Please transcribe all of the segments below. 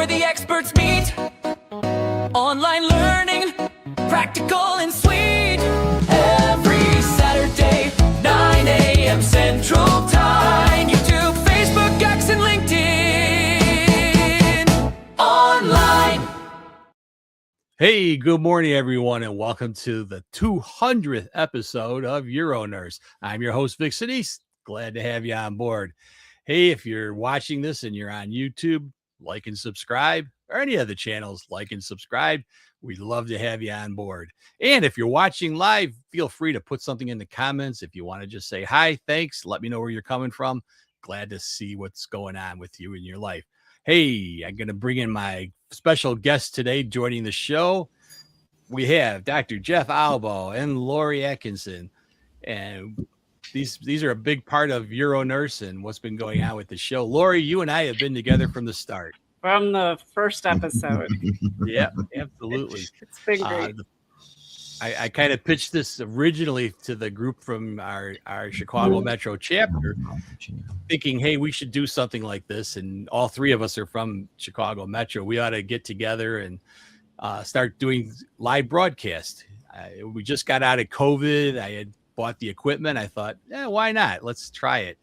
where the experts meet. Online learning, practical and sweet. Every Saturday, 9 a.m. Central Time. YouTube, Facebook, X, and LinkedIn. Online. Hey, good morning, everyone, and welcome to the 200th episode of UroNurse. I'm your host, Vic Senese. Glad to have you on board. Hey, if you're watching this and you're on YouTube, like and subscribe, or any other channels, like and subscribe. We'd love to have you on board. And if you're watching live, feel free to put something in the comments. If you want to just say hi, thanks, let me know where you're coming from. Glad to see what's going on with you in your life. Hey, I'm going to bring in my special guest today joining the show. We have Dr. Jeff Albo and Lori Atkinson. And these are a big part of UroNurse and what's been going on with the show. Lori, you and I have been together from the start. From the first episode. Yeah, absolutely. It's been great. I kind of pitched this originally to the group from our Chicago Metro chapter, thinking, hey, we should do something like this. And all three of us are from Chicago Metro. We ought to get together and start doing live broadcast. We just got out of COVID. I had bought the equipment. I thought, yeah, why not? Let's try it.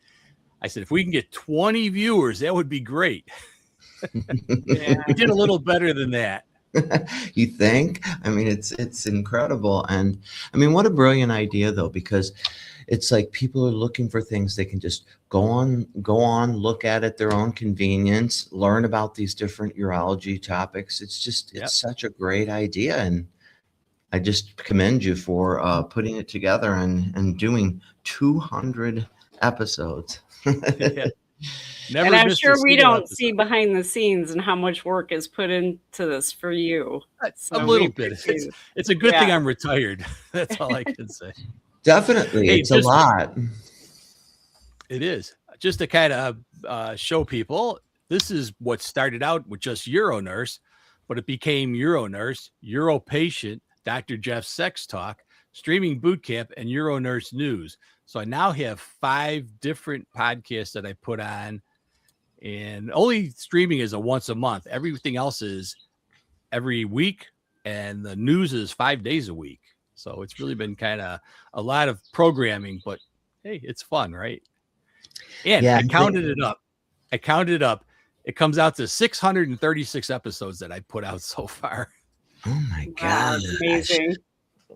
I said, if we can get 20 viewers, that would be great. Yeah, we did a little better than that. You think? I mean, it's incredible. And I mean, what a brilliant idea, though, because it's like people are looking for things they can just go on, look at their own convenience, learn about these different urology topics. It's just, it's such a great idea. And I just commend you for putting it together and doing 200 episodes. Yeah. And I'm sure we don't see behind the scenes and how much work is put into this for you. So a little bit. It's a good thing I'm retired. That's all I can say. Definitely. Hey, it's a lot. It is. Just to kind of show people, this is what started out with just UroNurse, but it became UroNurse, UroPatient, Dr. Jeff's Sex Talk, Streaming Bootcamp, and UroNurse News. So I now have 5 different podcasts that I put on, and only streaming is a once a month. Everything else is every week, and the news is 5 days a week. So it's really been kind of a lot of programming, but hey, it's fun, right? And I counted it up. It comes out to 636 episodes that I put out so far. Oh my God. Amazing.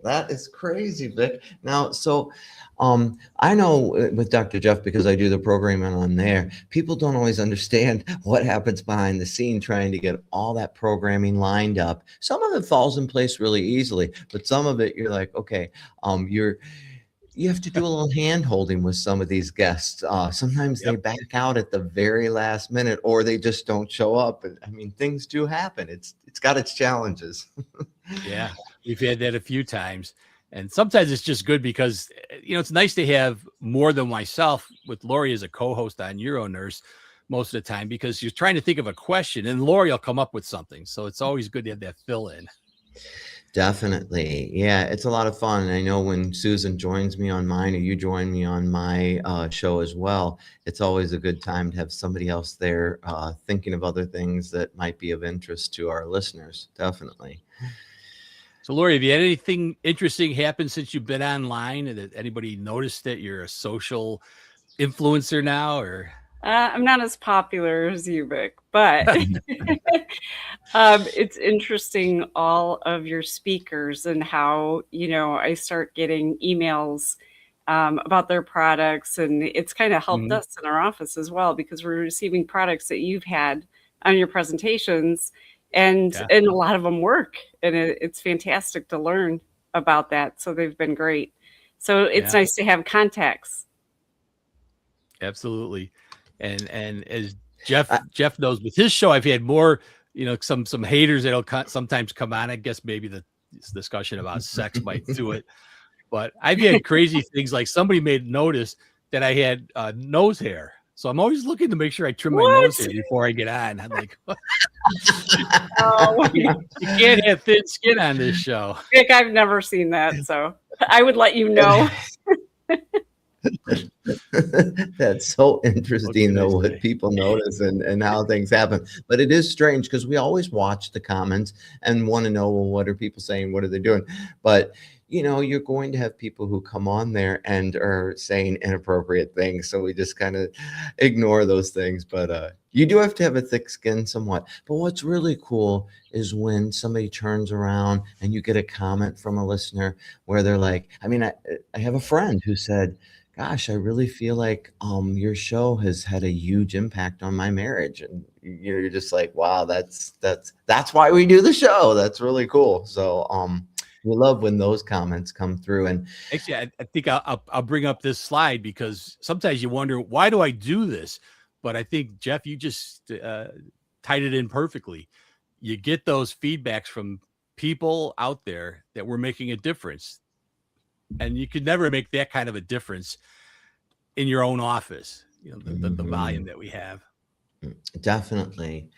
That is crazy, Vic. Now, so I know with Dr. Jeff, because I do the programming on there, people don't always understand what happens behind the scene trying to get all that programming lined up. Some of it falls in place really easily, but some of it you're like, okay, you have to do a little hand holding with some of these guests. Sometimes they back out at the very last minute, or they just don't show up. I mean, things do happen. It's got its challenges. Yeah, we've had that a few times. And sometimes it's just good because, it's nice to have more than myself with Lori as a co-host on UroNurse most of the time, because you're trying to think of a question and Lori will come up with something. So it's always good to have that fill in. Definitely. Yeah, it's a lot of fun. And I know when Susan joins me on mine, or you join me on my show as well, it's always a good time to have somebody else there thinking of other things that might be of interest to our listeners. Definitely. So, Lori, have you had anything interesting happen since you've been online? Did anybody notice that you're a social influencer now, or? I'm not as popular as you, Vic, but it's interesting, all of your speakers and how, I start getting emails about their products, and it's kind of helped us in our office as well, because we're receiving products that you've had on your presentations, and a lot of them work, and it's fantastic to learn about that. So they've been great. So it's nice to have contacts. Absolutely. And as Jeff knows, with his show, I've had more, some haters that'll sometimes come on. I guess maybe this discussion about sex might do it, but I've had crazy things, like somebody made notice that I had nose hair. So I'm always looking to make sure I trim my nose hair before I get on. I'm like, you can't have thin skin on this show. Vic, I've never seen that, so I would let you know. That's so What interesting, can I though, what say? people notice and how things happen. But it is strange because we always watch the comments and want to know, well, what are people saying? What are they doing? But you're going to have people who come on there and are saying inappropriate things. So we just kind of ignore those things. But you do have to have a thick skin somewhat. But what's really cool is when somebody turns around and you get a comment from a listener where they're like, I have a friend who said, gosh, I really feel like your show has had a huge impact on my marriage. And you're just like, wow, that's why we do the show. That's really cool. So we love when those comments come through. And Actually, I think I'll bring up this slide because sometimes you wonder, why do I do this? But I think, Jeff, you just tied it in perfectly. You get those feedbacks from people out there that we're making a difference. And you could never make that kind of a difference in your own office, the volume that we have. definitely.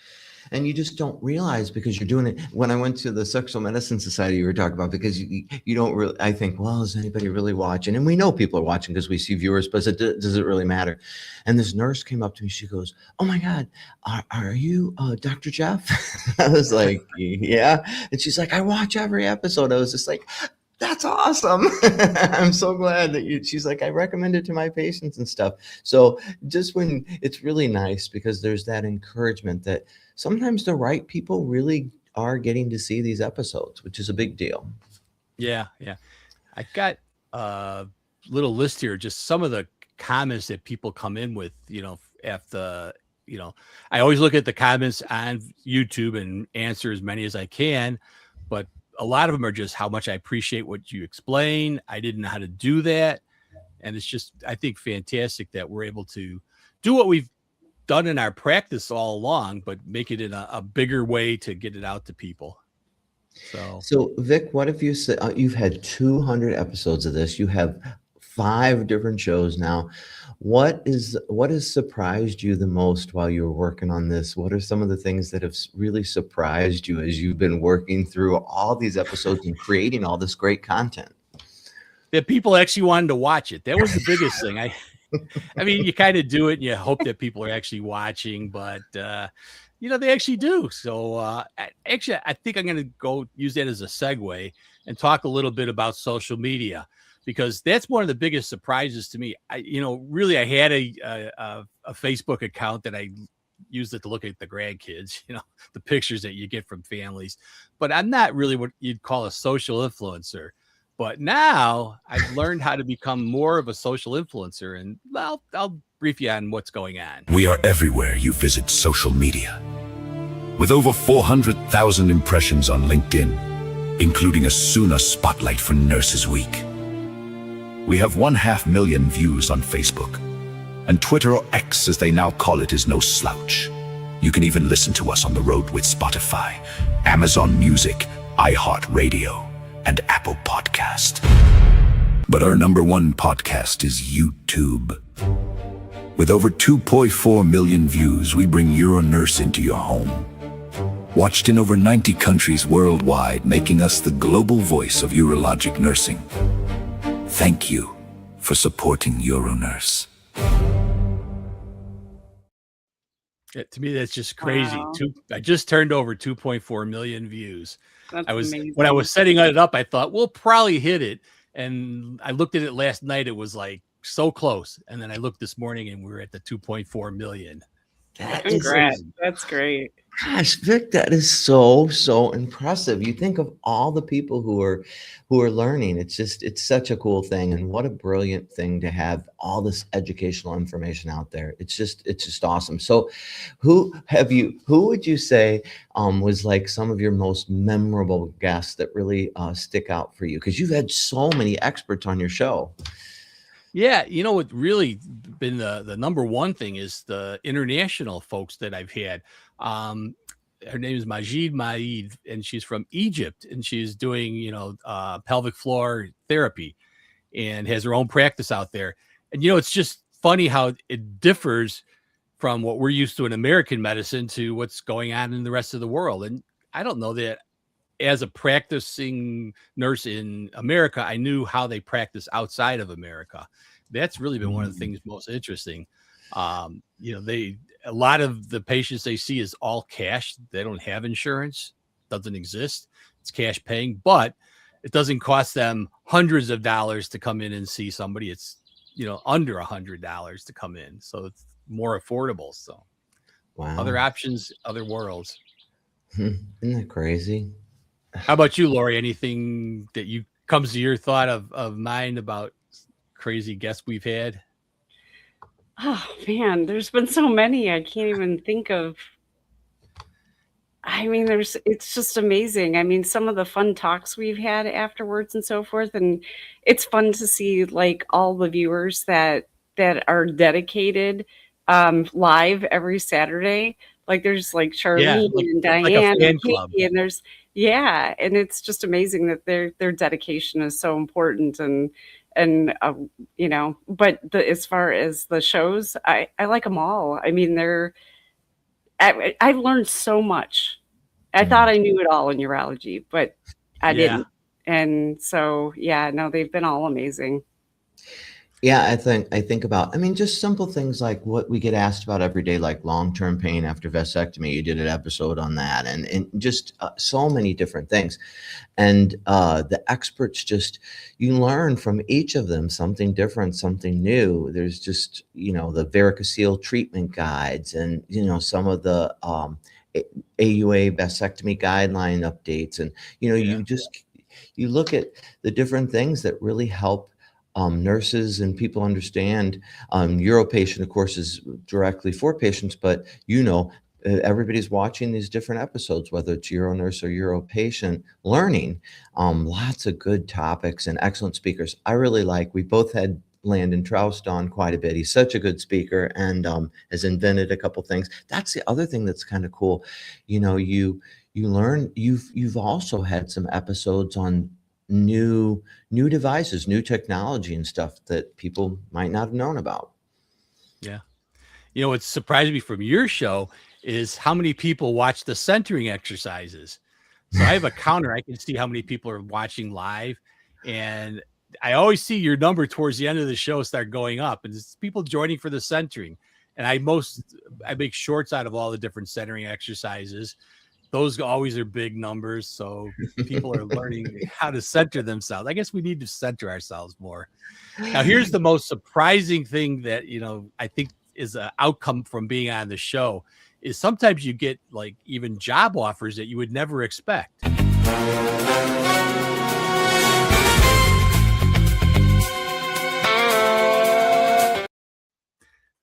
And you just don't realize because you're doing it. When I went to the Sexual Medicine Society, you were talking about, because you don't really, I think, well, is anybody really watching? And we know people are watching because we see viewers, but does it really matter? And this nurse came up to me. She goes, oh my God, are you Dr. Jeff? I was like, yeah. And she's like, I watch every episode. I was just like, that's awesome. I'm so glad that she's like, I recommend it to my patients and stuff. So just when it's really nice because there's that encouragement that sometimes the right people really are getting to see these episodes, which is a big deal. Yeah. I got a little list here, just some of the comments that people come in with, after, I always look at the comments on YouTube and answer as many as I can, but a lot of them are just how much I appreciate what you explain. I didn't know how to do that. And it's just, I think, fantastic that we're able to do what we've done in our practice all along, but make it in a bigger way to get it out to people. So Vic, what if you said you've had 200 episodes of this? You have 5 different shows now. What has surprised you the most while you were working on this? What are some of the things that have really surprised you as you've been working through all these episodes and creating all this great content? That people actually wanted to watch it. That was the biggest thing. I mean, you kind of do it and you hope that people are actually watching, but they actually do. So actually, I think I'm going to go use that as a segue and talk a little bit about social media, because that's one of the biggest surprises to me. I had a Facebook account that I used it to look at the grandkids, the pictures that you get from families, but I'm not really what you'd call a social influencer. But now I've learned how to become more of a social influencer, and I'll brief you on what's going on. We are everywhere you visit social media. With over 400,000 impressions on LinkedIn, including a SUNA Spotlight for Nurses Week. We have 500,000 views on Facebook, and Twitter, or X as they now call it, is no slouch. You can even listen to us on the road with Spotify, Amazon Music, iHeartRadio, and Apple Podcast. But our #1 podcast is YouTube. With over 2.4 million views, we bring UroNurse into your home. Watched in over 90 countries worldwide, making us the global voice of urologic nursing. Thank you for supporting UroNurse. Yeah, to me, that's just crazy. Wow. I just turned over 2.4 million views. That's amazing. When I was setting it up, I thought we'll probably hit it. And I looked at it last night. It was like so close. And then I looked this morning and we were at the 2.4 million. Congrats. That's great. Gosh, Vic, that is so impressive. You think of all the people who are learning. It's such a cool thing, and what a brilliant thing to have all this educational information out there. It's just awesome. So, who would you say was like some of your most memorable guests that really stick out for you? Because you've had so many experts on your show. Yeah, what really been the #1 thing is the international folks that I've had. Her name is Majid Maid, and she's from Egypt, and she's doing, pelvic floor therapy and has her own practice out there. And, it's just funny how it differs from what we're used to in American medicine to what's going on in the rest of the world. And I don't know that as a practicing nurse in America, I knew how they practice outside of America. That's really been one of the things most interesting. A lot of the patients they see is all cash. They don't have insurance, doesn't exist. It's cash paying, but it doesn't cost them hundreds of dollars to come in and see somebody. It's, under $100 to come in. So it's more affordable. So Wow. other options, other worlds. Isn't that crazy? How about you, Lori? Anything that comes to your thought of mind about crazy guests we've had? Oh man, there's been so many. I can't even think of. I mean, it's just amazing. I mean, some of the fun talks we've had afterwards and so forth, and it's fun to see like all the viewers that are dedicated live every Saturday. Like there's like Yeah, Charlene and like a Diane fan and club. Katie, and and it's just amazing that their dedication is so important and but as far as the shows, I like them all. I mean, I learned so much. I thought I knew it all in urology, but I didn't. And so, yeah, no, they've been all amazing. Yeah, I think about, just simple things like what we get asked about every day, like long-term pain after vasectomy. You did an episode on that, and just so many different things. And the experts you learn from each of them something different, something new. There's just, the varicocele treatment guides and, some of the AUA vasectomy guideline updates. And, you look at the different things that really help nurses and people understand. Uropatient, of course, is directly for patients, but everybody's watching these different episodes, whether it's UroNurse or Uropatient, learning lots of good topics and excellent speakers. We both had Landon Troust on quite a bit. He's such a good speaker and has invented a couple things. That's the other thing that's kind of cool. You learn, you've also had some episodes on new devices, new technology and stuff that people might not have known about. Yeah. What surprised me from your show is how many people watch the centering exercises. So I have a counter. I can see how many people are watching live, and I always see your number towards the end of the show start going up, and it's people joining for the centering. And I make shorts out of all the different centering exercises. Those always are big numbers. So people are learning how to center themselves. I guess we need to center ourselves more. Now, here's the most surprising thing that, I think is an outcome from being on the show is sometimes you get like even job offers that you would never expect.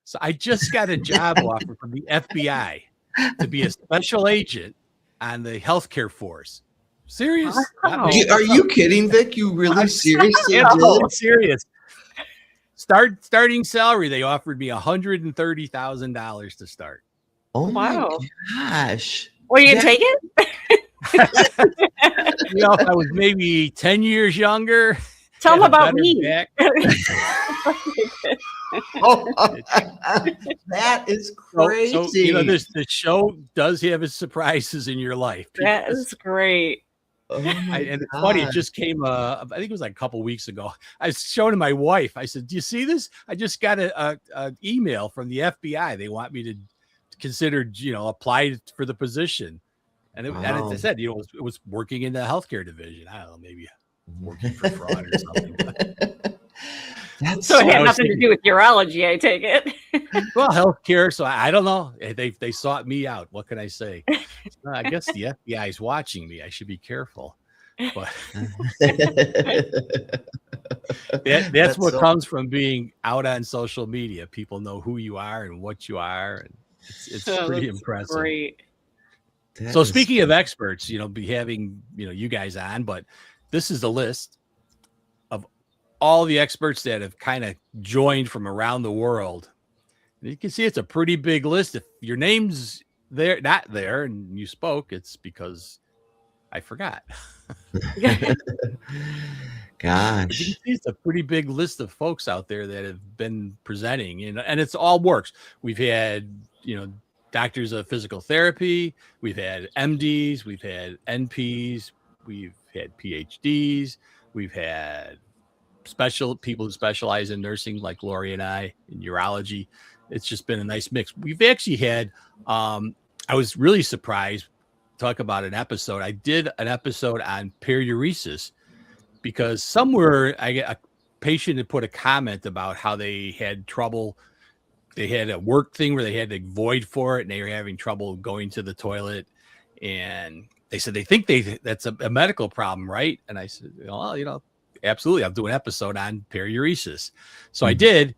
So I just got a job offer from the FBI to be a special agent on the healthcare force. Serious? Wow. Are you kidding, Vic? You really seriously did? Serious. Starting salary, they offered me $130,000 to start. Oh my Wow. gosh. Well, you take it? If I was maybe 10 years younger. Tell them about me. That is crazy. So, the show does have its surprises in your life. That is great. And it's funny, it just came, I think it was like a couple weeks ago. I was showing to my wife. I said, do you see this? I just got an email from the FBI. They want me to consider, apply for the position. And, and as I said, it was working in the healthcare division. I don't know, maybe working for fraud or something. So it had nothing to do with urology, I take it. Well, healthcare. So I don't know. They sought me out. What can I say? I guess the FBI is watching me. I should be careful. But that's what comes from being out on social media. People know who you are and what you are, and it's pretty impressive. Great. So speaking of experts, be having you guys on, but this is the list of all the experts that have kind of joined from around the world. And you can see it's a pretty big list. If your name's not there, and you spoke, it's because I forgot. Gosh, you can see it's a pretty big list of folks out there that have been presenting, and it's all works. We've had, doctors of physical therapy, we've had MDs, we've had NPs, we've had PhDs, we've had people who specialize in nursing, like Lori and I, in urology. It's just been a nice mix. We've actually had, I was really surprised, talk about an episode. I did an episode on periuresis because somewhere a patient had put a comment about how they had trouble. They had a work thing where they had to void for it and they were having trouble going to the toilet. And they said, they think that's a medical problem, right? And I said, well, absolutely. I'll do an episode on periuresis. So I did.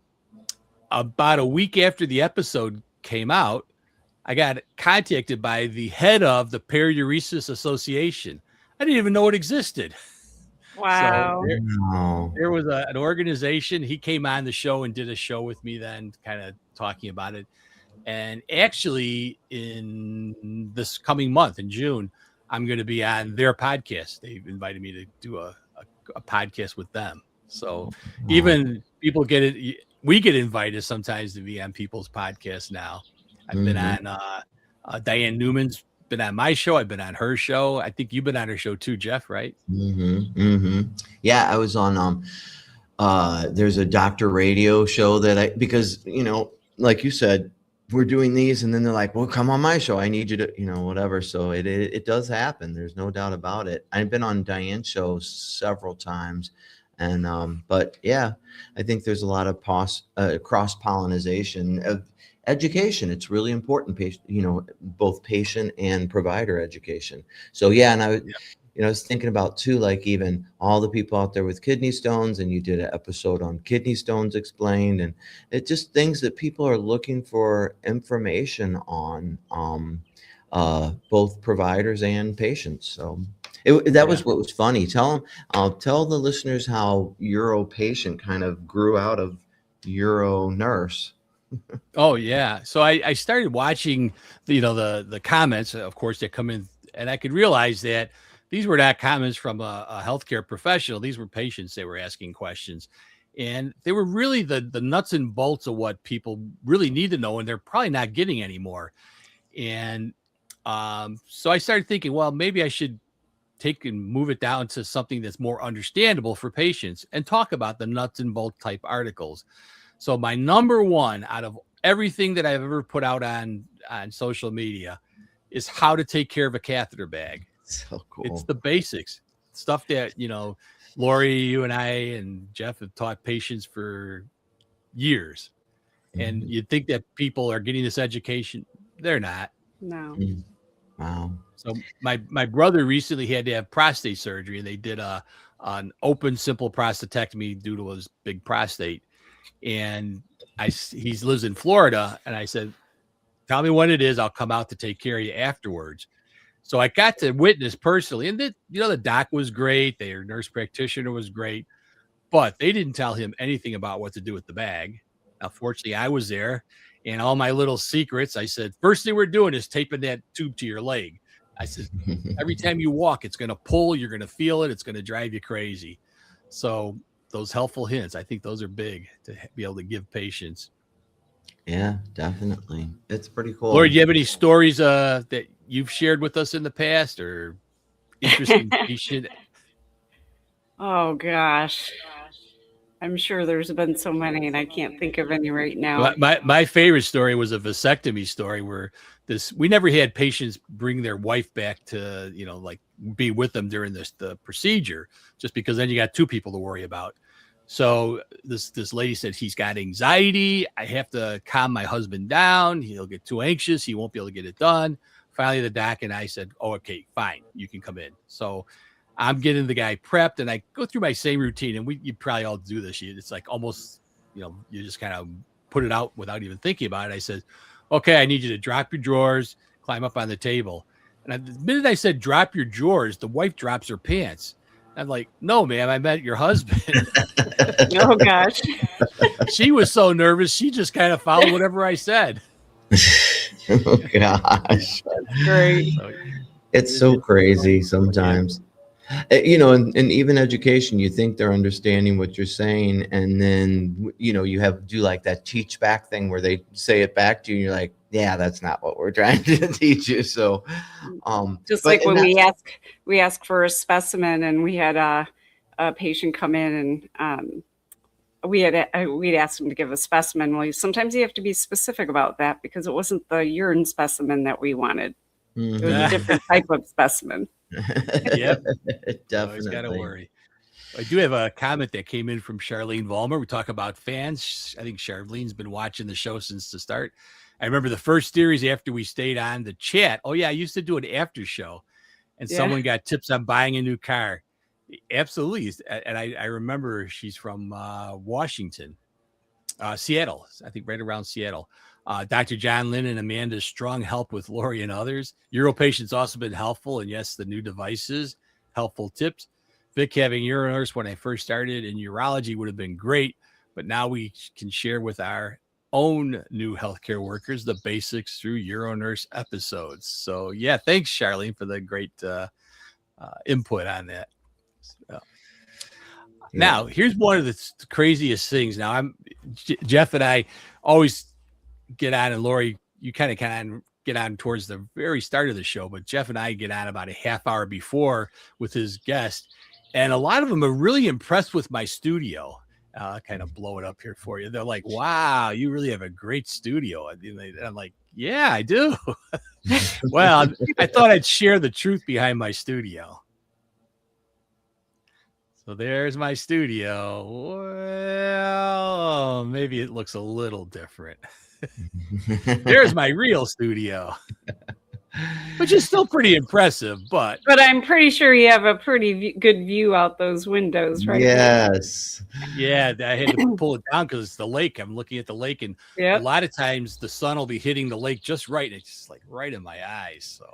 About a week after the episode came out, I got contacted by the head of the Periuresis Association. I didn't even know it existed. Wow. So there was an organization. He came on the show and did a show with me then, kind of talking about it. And actually, in this coming month, in June, I'm going to be on their podcast. They've invited me to do a podcast with them. So even people get it. We get invited sometimes to be on people's podcasts now. I've been on Diane Newman's been on my show. I've been on her show. I think you've been on her show too, Jeff, right? Yeah, I was on there's a doctor radio show that because like you said, we're doing these and then they're like, well, come on my show. I need you to, whatever. So it does happen. There's no doubt about it. I've been on Diane's show several times. And but yeah, I think there's a lot of cross-pollination of education. It's really important, both patient and provider education. So yeah, and I was thinking about too, like even all the people out there with kidney stones, and you did an episode on kidney stones explained, and it's just things that people are looking for information on, both providers and patients. So that was what was funny. Tell the listeners how Uro Patient kind of grew out of UroNurse. Oh yeah. So I started watching the comments, of course, that come in, and I could realize that these were not comments from a healthcare professional. These were patients that were asking questions, and they were really the nuts and bolts of what people really need to know, and they're probably not getting anymore. And so I started thinking, well, maybe I should take and move it down to something that's more understandable for patients and talk about the nuts and bolt type articles. So my number one out of everything that I've ever put out on social media is how to take care of a catheter bag. So cool. It's the basics, stuff that, Lori, you and I and Jeff have taught patients for years. And you'd think that people are getting this education. They're not. No. Wow. So my brother recently had to have prostate surgery, and they did an open simple prostatectomy due to his big prostate. And he lives in Florida, and I said, tell me what it is. I'll come out to take care of you afterwards. So I got to witness personally, and the doc was great. Their nurse practitioner was great, but they didn't tell him anything about what to do with the bag. Now, fortunately, I was there, and all my little secrets, I said, first thing we're doing is taping that tube to your leg. I said, every time you walk, it's going to pull, you're going to feel it. It's going to drive you crazy. So those helpful hints, I think those are big to be able to give patients. Yeah, definitely. It's pretty cool. Lori, do you have any stories that you've shared with us in the past, or interesting patient? Oh gosh. I'm sure there's been so many, and I can't think of any right now. My favorite story was a vasectomy story where we never had patients bring their wife back to, like be with them during the procedure, just because then you got two people to worry about. So this lady said, he's got anxiety. I have to calm my husband down. He'll get too anxious. He won't be able to get it done. Finally, the doc and I said, oh, okay, fine. You can come in. So I'm getting the guy prepped, and I go through my same routine, and you probably all do this. It's like almost, you just kind of put it out without even thinking about it. I said, okay, I need you to drop your drawers, climb up on the table. And the minute I said, drop your drawers, the wife drops her pants. I'm like, no, ma'am, I meant your husband. Oh gosh. She was so nervous. She just kind of followed whatever I said. Oh gosh. Great. It's so crazy sometimes. And even education, you think they're understanding what you're saying, and then you have to do like that teach back thing where they say it back to you, and you're like, yeah, that's not what we're trying to teach you. So just like when we ask for a specimen, and we had a patient come in and we'd asked him to give a specimen. Well, sometimes you have to be specific about that because it wasn't the urine specimen that we wanted. It was a different type of specimen. Yep. Always got to Definitely. worry. I do have a comment that came in from Charlene Vollmer. We talk about fans. I think Charlene's been watching the show since the start. I remember the first series after we stayed on the chat. Oh, yeah, I used to do an after show, and someone got tips on buying a new car. Absolutely. And I remember she's from Washington, Seattle, I think right around Seattle. Dr. John Lynn and Amanda's strong help with Lori and others. Euro patients also been helpful. And yes, the new devices, helpful tips. Vic, having UroNurse when I first started in urology would have been great, but now we can share with our own new healthcare workers the basics through UroNurse episodes. So yeah, thanks Charlene for the great input on that. So, now here's one of the craziest things. Now Jeff and I always get on, and Lori, you kind of get on towards the very start of the show, but Jeff and I get on about a half hour before with his guest. And a lot of them are really impressed with my studio. Kind of blow it up here for you. They're like, wow, you really have a great studio. And I'm like, yeah, I do. Well, I thought I'd share the truth behind my studio. So there's my studio. Well, maybe it looks a little different. There's my real studio. Which is still pretty impressive, but I'm pretty sure you have a pretty good view out those windows, right? Yes. Yeah, I had to pull it down because it's the lake. I'm looking at the lake, and a lot of times the sun will be hitting the lake just right. It's just like right in my eyes. So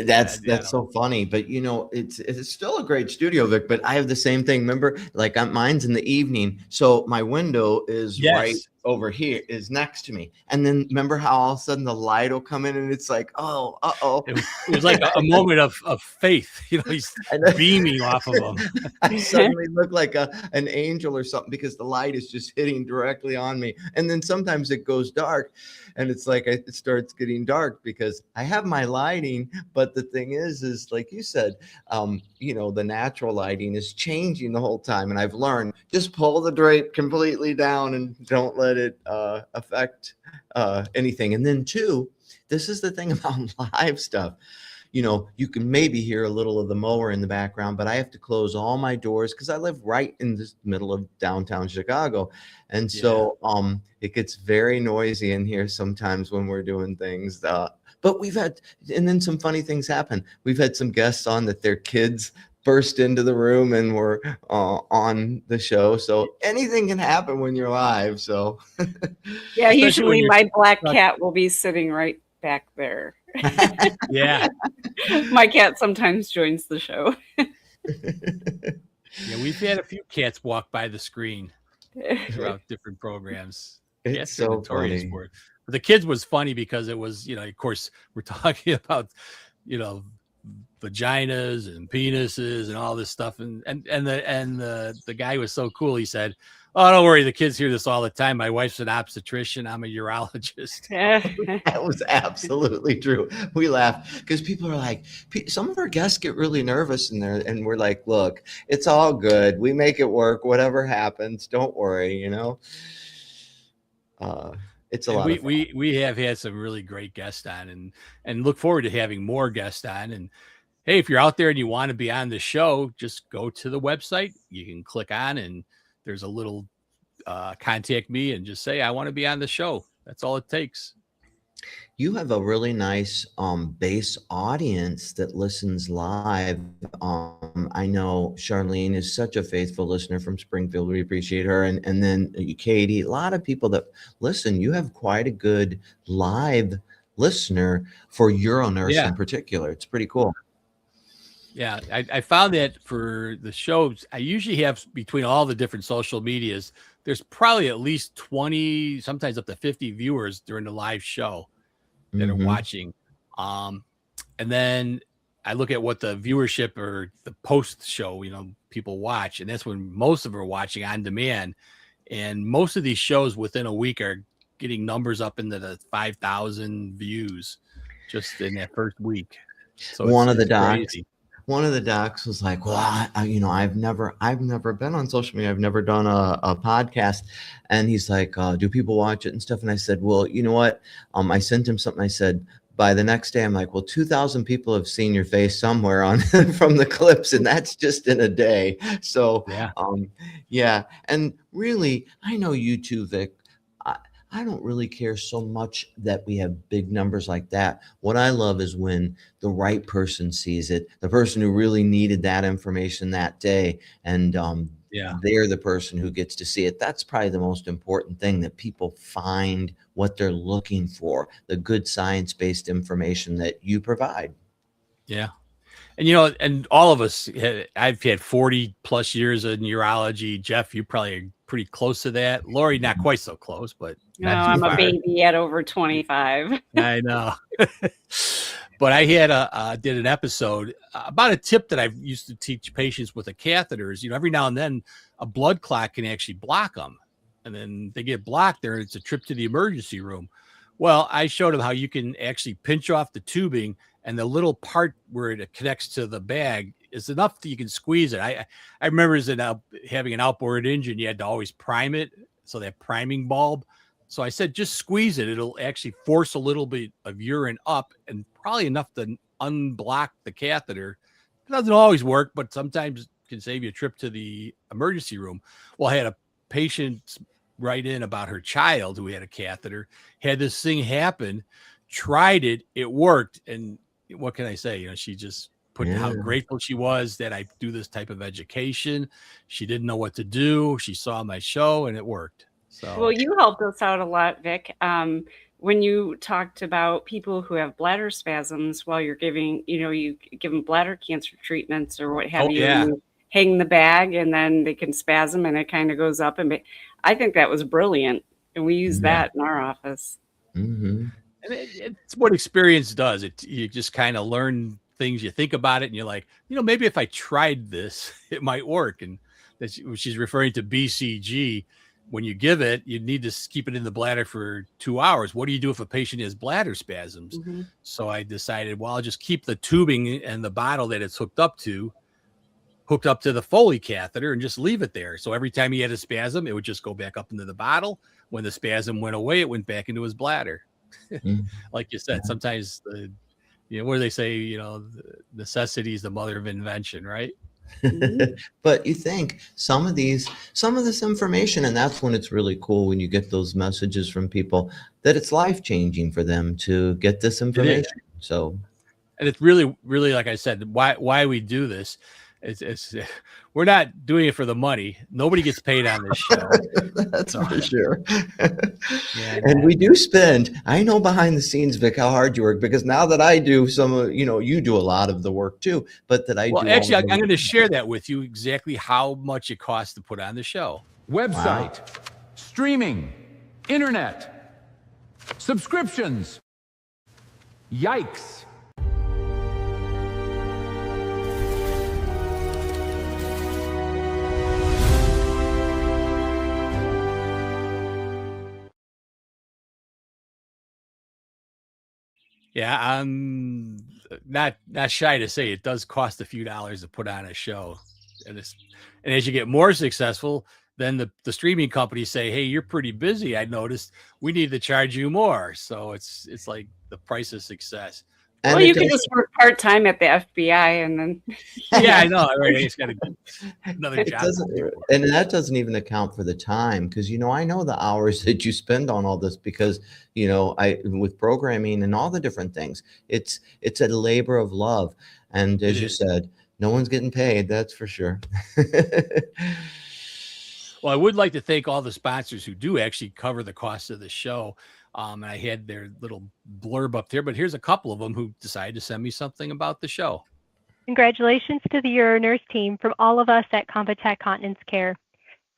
that's so funny. But it's still a great studio, Vic. But I have the same thing. Remember, like mine's in the evening, so my window is right over here, is next to me. And then remember how all of a sudden the light will come in, and it's like, oh, it was like a moment of faith. He's beaming off of him. I suddenly look like an angel or something because the light is just hitting directly on me. And then sometimes it goes dark, and it's like it starts getting dark because I have my lighting. But the thing is like you said, the natural lighting is changing the whole time. And I've learned just pull the drape completely down and don't let it affect anything. And then two, this is the thing about live stuff. You can maybe hear a little of the mower in the background, but I have to close all my doors because I live right in the middle of downtown Chicago. And so it gets very noisy in here sometimes when we're doing things. But and then some funny things happen. We've had some guests on that their kids burst into the room and were on the show. So anything can happen when you're live. So yeah, usually my black cat will be sitting right back there. Yeah. My cat sometimes joins the show. Yeah, we've had a few cats walk by the screen throughout different programs. It's so funny. But the kids was funny because it was, of course, we're talking about, vaginas and penises and all this stuff. And the guy was so cool. He said, "Oh, don't worry. The kids hear this all the time. My wife's an obstetrician. I'm a urologist." That was absolutely true. We laugh because people are like, some of our guests get really nervous in there, and we're like, "Look, it's all good. We make it work. Whatever happens, don't worry." It's a lot of fun. We have had some really great guests on, and look forward to having more guests on. And hey, if you're out there and you want to be on the show, just go to the website. You can click on, and there's a little contact me and just say, I want to be on the show. That's all it takes. You have a really nice base audience that listens live. I know Charlene is such a faithful listener from Springfield. We appreciate her. And then Katie, a lot of people that listen. You have quite a good live listener for UroNurse in particular. It's pretty cool. Yeah, I found that for the shows, I usually have between all the different social medias, there's probably at least 20, sometimes up to 50 viewers during the live show that are watching. And then I look at what the viewership or the post show, people watch. And that's when most of them are watching on demand. And most of these shows within a week are getting numbers up into the 5,000 views just in that first week. So one of the one of the docs was like, well, I've never been on social media. I've never done a podcast. And he's like, do people watch it and stuff? And I said, well, you know what? I sent him something. I said, by the next day, I'm like, well, 2,000 people have seen your face somewhere on from the clips, and that's just in a day. So, Yeah. yeah. And really, I know you too, Vic. I don't really care so much that we have big numbers like that. What I love is when the right person sees it, the person who really needed that information that day, and Yeah. they're the person who gets to see it. That's probably the most important thing, that people find what they're looking for, the good science-based information that you provide. Yeah. And, and all of us, I've had 40 plus years in urology. Jeff, you probably are pretty close to that. Lori, not quite so close, but No, not too I'm far. a baby at over 25. I know. But I had did an episode about a tip that I used to teach patients with the catheters. Every now and then a blood clot can actually block them. And then they get blocked there. It's a trip to the emergency room. Well, I showed them how you can actually pinch off the tubing, and the little part where it connects to the bag is enough that you can squeeze it. I remember having an outboard engine, you had to always prime it. So that priming bulb. So I said, just squeeze it. It'll actually force a little bit of urine up, and probably enough to unblock the catheter. It doesn't always work, but sometimes it can save you a trip to the emergency room. Well, I had a patient write in about her child who had a catheter, had this thing happen, tried it, it worked. And what can I say? She just put how grateful she was that I do this type of education. She didn't know what to do. She saw my show and it worked. So, well, you helped us out a lot, Vic. When you talked about people who have bladder spasms while you're giving, you give them bladder cancer treatments or what have you, yeah. and you hang the bag and then they can spasm and it kind of goes up. And I think that was brilliant. And we use that in our office. Mm-hmm. And it's what experience does. You just kind of learn things, you think about it, and you're like, maybe if I tried this, it might work. And she's referring to BCG. When you give it, you need to keep it in the bladder for 2 hours. What do you do if a patient has bladder spasms? Mm-hmm. So I decided, well, I'll just keep the tubing and the bottle that it's hooked up to the Foley catheter and just leave it there. So every time he had a spasm, it would just go back up into the bottle. When the spasm went away, it went back into his bladder. Like you said, sometimes what do they say? Necessity is the mother of invention, right? But you think some of this information, and that's when it's really cool when you get those messages from people that it's life-changing for them to get this information. So, and it's really, really, like I said, why we do this. It's we're not doing it for the money. Nobody gets paid on this show. That's for sure. And we do spend, I know behind the scenes, Vic, how hard you work, because now that I do some, you do a lot of the work too, but that I do. Actually, I'm going to share that with you, exactly how much it costs to put on the show. Website, streaming, internet, subscriptions. Yikes. Yeah, I'm not shy to say it does cost a few dollars to put on a show, and as you get more successful, then the streaming companies say, "Hey, you're pretty busy. I noticed. We need to charge you more." So it's like the price of success. And well, you can just work part-time at the FBI and then. Yeah, I know. Right? It's got another job. And that doesn't even account for the time, because, I know the hours that you spend on all this, because, with programming and all the different things, it's a labor of love. And as you said, no one's getting paid. That's for sure. Well, I would like to thank all the sponsors who do actually cover the cost of the show. And I had their little blurb up there, but here's a couple of them who decided to send me something about the show. Congratulations to the UroNurse team from all of us at Convatec Continence Care.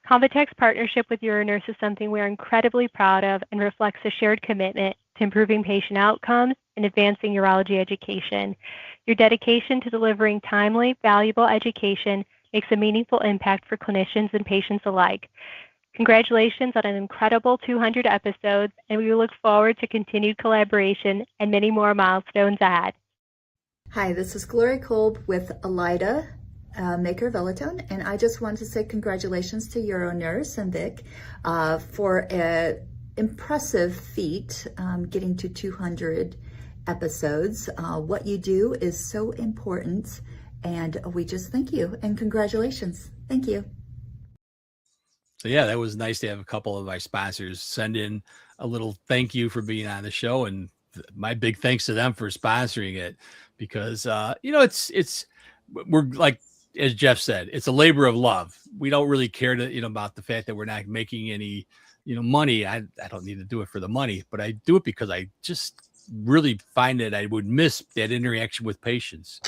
Convatec's partnership with UroNurse is something we are incredibly proud of and reflects a shared commitment to improving patient outcomes and advancing urology education. Your dedication to delivering timely, valuable education makes a meaningful impact for clinicians and patients alike. Congratulations on an incredible 200 episodes, and we look forward to continued collaboration and many more milestones ahead. Hi, this is Glory Kolb with Elida, maker of Elitone, and I just want to say congratulations to UroNurse and Vic for an impressive feat, getting to 200 episodes. What you do is so important, and we just thank you and congratulations. Thank you. So yeah, that was nice to have a couple of our sponsors send in a little thank you for being on the show, and my big thanks to them for sponsoring it, because we're like, as Jeff said, it's a labor of love. We don't really care about the fact that we're not making any money. I don't need to do it for the money, but I do it because I just really find that I would miss that interaction with patients.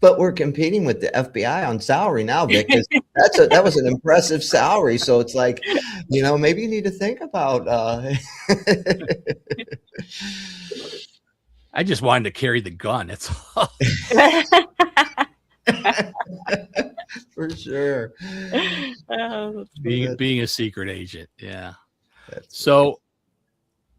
But we're competing with the FBI on salary now, Vic, because that was an impressive salary. So it's like, maybe you need to think about. I just wanted to carry the gun. That's all. For sure. Being a secret agent. Yeah. So,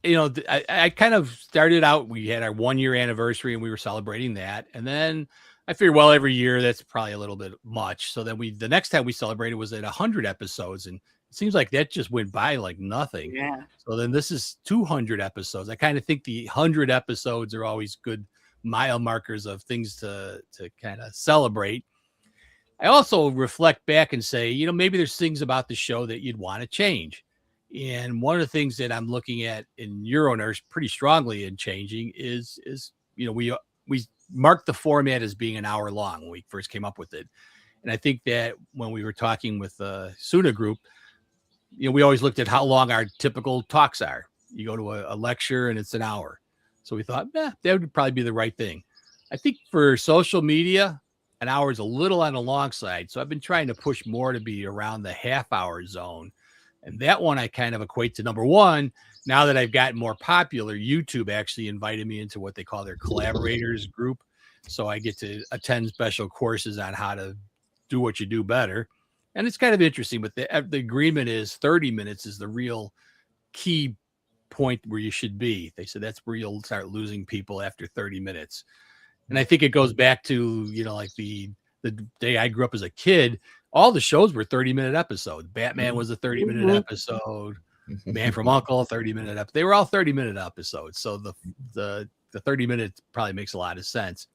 I kind of started out, we had our 1-year anniversary and we were celebrating that. And then I figured, well, every year that's probably a little bit much. So then the next time we celebrated was at 100 episodes. And it seems like that just went by like nothing. Yeah. So then this is 200 episodes. I kind of think the 100 episodes are always good mile markers of things to kind of celebrate. I also reflect back and say, maybe there's things about the show that you'd want to change. And one of the things that I'm looking at in UroNurse pretty strongly in changing is we marked the format as being an hour long when we first came up with it. And I think that when we were talking with the SUNA group, we always looked at how long our typical talks are. You go to a lecture and it's an hour. So we thought, that would probably be the right thing. I think for social media, an hour is a little on the long side. So I've been trying to push more to be around the half-hour zone. And that one I kind of equate to number one. Now that I've gotten more popular, YouTube actually invited me into what they call their collaborators group. So I get to attend special courses on how to do what you do better. And it's kind of interesting, but the agreement is 30 minutes is the real key point where you should be. They said that's where you'll start losing people after 30 minutes. And I think it goes back to, like the day I grew up as a kid, all the shows were 30-minute episodes. Batman was a 30-minute episode. Man from Uncle, 30-minute episode. They were all 30-minute episodes. So the 30 minutes probably makes a lot of sense.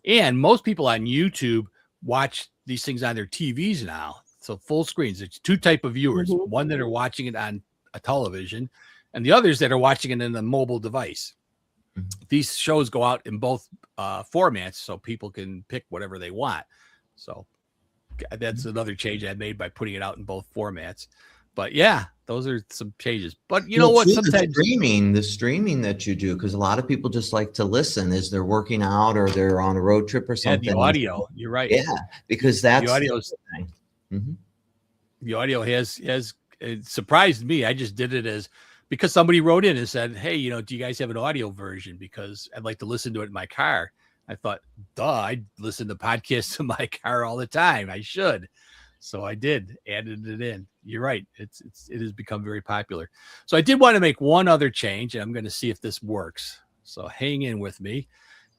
And most people on YouTube watch these things on their TVs now. So full screens. It's two type of viewers. One that are watching it on a television, and the others that are watching it in a mobile device. These shows go out in both formats, so people can pick whatever they want. So that's another change I made by putting it out in both formats. But yeah, those are some changes. But you know what? Sometimes the streaming that you do, because a lot of people just like to listen as they're working out or they're on a road trip or something. Yeah, the audio. You're right. Yeah, because that's the audio. The audio has it surprised me. I just did it because somebody wrote in and said, "Hey, do you guys have an audio version? Because I'd like to listen to it in my car." I thought, I listen to podcasts in my car all the time. I should. So I added it in. You're right. It has become very popular. So I did want to make one other change, and I'm going to see if this works. So hang in with me.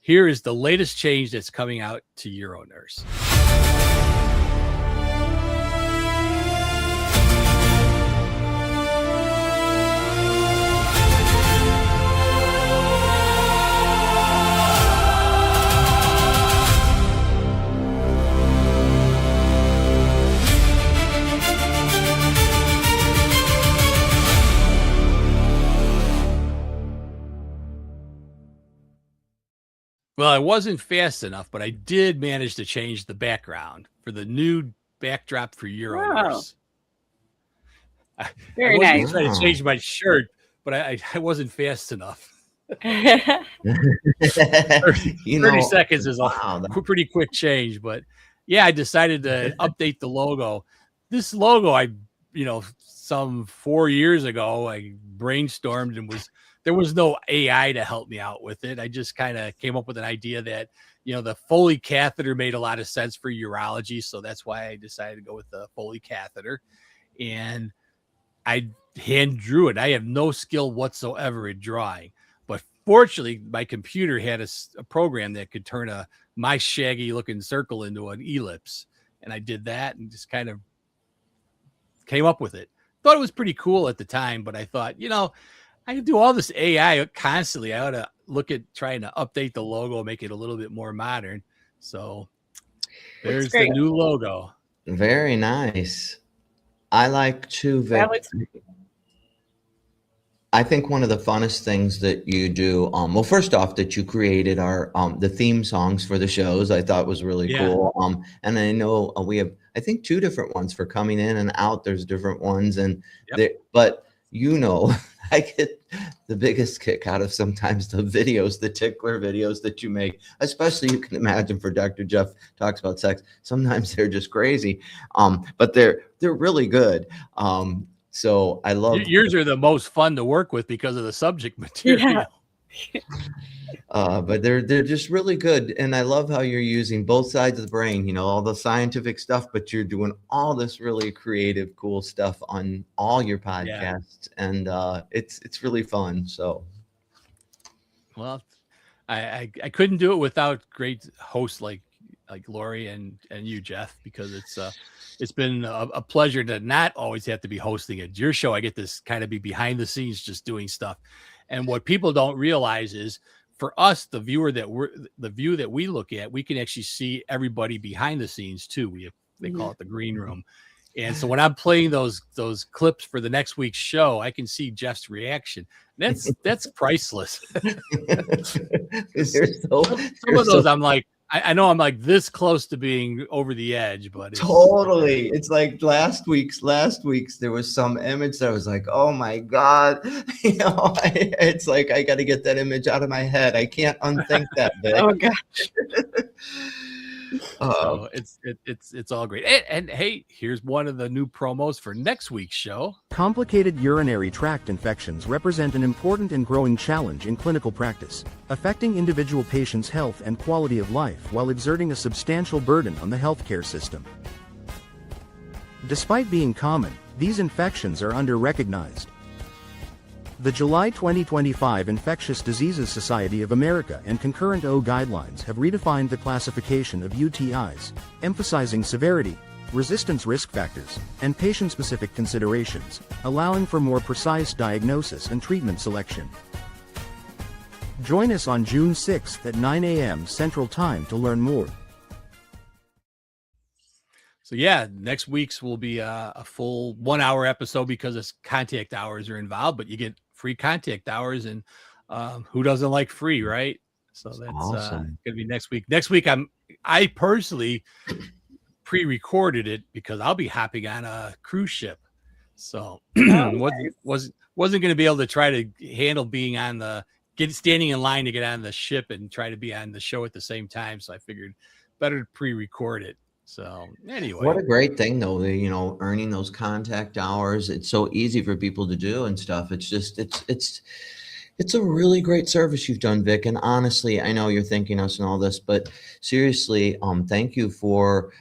Here is the latest change that's coming out to UroNurse. Well, I wasn't fast enough, but I did manage to change the background for the new backdrop for UroNurse. Wow. Very nice. I was trying to change my shirt, but I wasn't fast enough. 30 seconds is a pretty quick change, but yeah, I decided to update the logo. This logo, some 4 years ago, I brainstormed and there was no AI to help me out with it. I just kind of came up with an idea that, the Foley catheter made a lot of sense for urology. So that's why I decided to go with the Foley catheter. And I hand drew it. I have no skill whatsoever at drawing, but fortunately, my computer had a program that could turn my shaggy looking circle into an ellipse. And I did that and just kind of came up with it. Thought it was pretty cool at the time, but I thought, I can do all this AI constantly. I ought to look at trying to update the logo, make it a little bit more modern. So there's the new logo. Very nice. I like to, Vic. I think one of the funnest things that you do, well, first off, that you created our the theme songs for the shows. I thought was really cool. And I know we have, I think, 2 different ones for coming in and out. There's different ones, and but I get the biggest kick out of sometimes the videos, the tickler videos that you make, especially you can imagine for Dr. Jeff Talks About Sex. Sometimes they're just crazy, but they're really good. So I love yours are the most fun to work with because of the subject material. But they're just really good, and I love how you're using both sides of the brain. All the scientific stuff, but you're doing all this really creative, cool stuff on all your podcasts, and it's really fun. So, well, I couldn't do it without great hosts like Lori and you, Jeff, because it's been a pleasure to not always have to be hosting it. Your show, I get this kind of be behind the scenes, just doing stuff. And what people don't realize is, for us, the view that we look at, we can actually see everybody behind the scenes too. They call it the green room. And so when I'm playing those clips for the next week's show, I can see Jeff's reaction. That's priceless. Some of those I'm like, I know I'm like this close to being over the edge, but totally. It's like last week's there was some image that was like, oh my God, it's like, I got to get that image out of my head. I can't unthink that bit. Oh gosh. So it's all great. And hey, here's one of the new promos for next week's show. Complicated urinary tract infections represent an important and growing challenge in clinical practice, affecting individual patients' health and quality of life while exerting a substantial burden on the healthcare system. Despite being common, these infections are under-recognized. The July 2025 Infectious Diseases Society of America and concurrent O guidelines have redefined the classification of UTIs, emphasizing severity, resistance risk factors, and patient-specific considerations, allowing for more precise diagnosis and treatment selection. Join us on June 6th at 9 a.m. Central Time to learn more. So next week's will be a full 1 hour episode because its contact hours are involved, but you get free contact hours, and who doesn't like free, right? So that's awesome. Gonna be next week. Next week, I personally pre-recorded it because I'll be hopping on a cruise ship, so wasn't going to be able to try to handle being on standing in line to get on the ship and try to be on the show at the same time. So I figured better to pre-record it. So anyway, what a great thing though, earning those contact hours. It's so easy for people to do and stuff. It's just, it's a really great service you've done, Vic. And honestly, I know you're thanking us and all this, but seriously, thank you for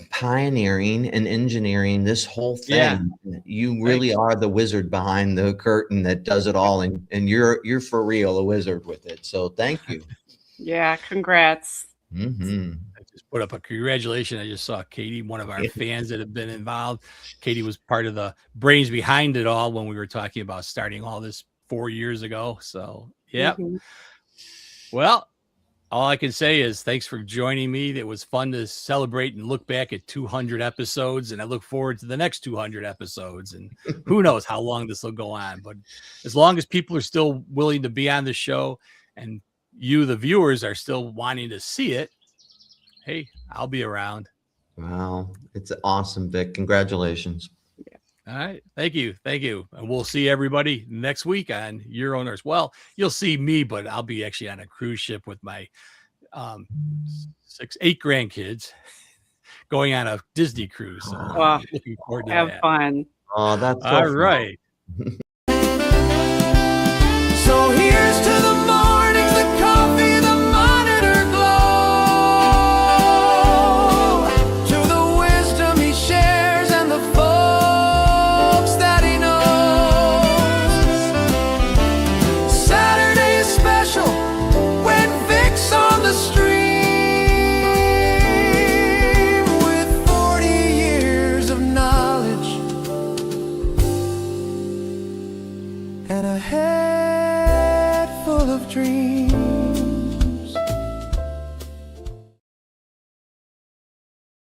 pioneering and engineering this whole thing. You really are the wizard behind the curtain that does it all. And you're for real a wizard with it. So thank you. Yeah. Congrats. Mm-hmm. I just put up a congratulations. I just saw Katie, one of our fans that have been involved. Katie was part of the brains behind it all when we were talking about starting all this 4 years ago. So, Well, all I can say is thanks for joining me. It was fun to celebrate and look back at 200 episodes, and I look forward to the next 200 episodes. And who knows how long this will go on. But as long as people are still willing to be on the show and you, the viewers, are still wanting to see it, hey, I'll be around. Wow. It's awesome, Vic. Congratulations. All right. Thank you. And we'll see everybody next week on UroNurse. Well, you'll see me, but I'll be actually on a cruise ship with my 8 grandkids going on a Disney cruise. So Wow. looking forward to Have that. fun. Oh, that's so all fun. right.